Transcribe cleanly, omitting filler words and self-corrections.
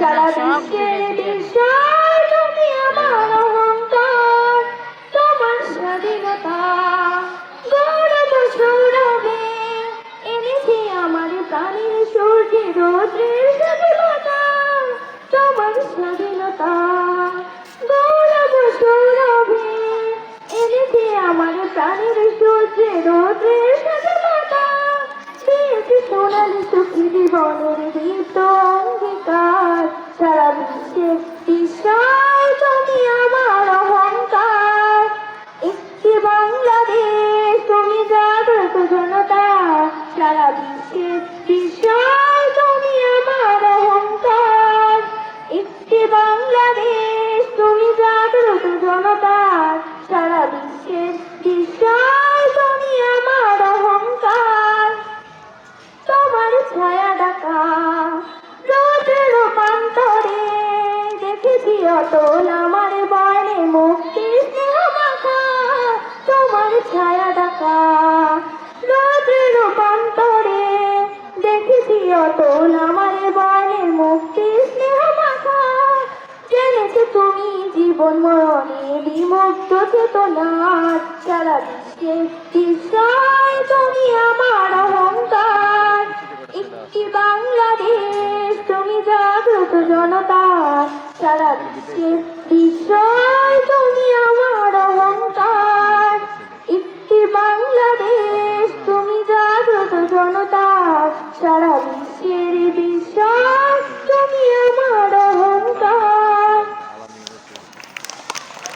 সারা বিশ্বের বিষয় তুমি আমার অহংকার, তোমার স্বাধীনতা গৌরব সৌরভে এনেছি আমার প্রাণের সূর্যে রৌদ্রের স্বাধীনতা, তোমার স্বাধীনতা গৌরব সৌরভে এনেছি আমার প্রাণের সূর্যে রৌদ্রের স্বাধীনতা, দিয়েছি সোনালি সুখী জীবনের দীপ্ত অঙ্গীকার, সারা বিশ্বের বিষয় তুমি আমার অহংকার, একটি বাংলাদেশ তুমি জাগ্রত জনতা, সারা বিশ্বের বিষয় তুমি আমার অহংকার, একটি বাংলাদেশ তুমি জাগ্রত জনতা, সারা বিশ্বের বিষয় তুমি আমার অহংকার, তোমার ছায়া ডাকা রোদের রূপান্তরে দেখেছি অতল আমার বর্ণে মুক্তির স্নেহ মাখা, তোমার ছায়া ডাকা রোদের রূপান্তরে দেখেছি অতল আমার বর্ণে মুক্তির স্নেহ মাখা, জেনেছি তুমি জীবন মরণে বিমুক্ত চেতনার, সারা বিশ্বের বিষয় তুমি আমার অহংকার, একটি বাংলাদেশ তুমি জাগ্রত জনতা, সারা বিশ্বের বিষয় তুমি আমার অহংকার, একটি বাংলাদেশ তুমি জাগ্রত জনতা, সারা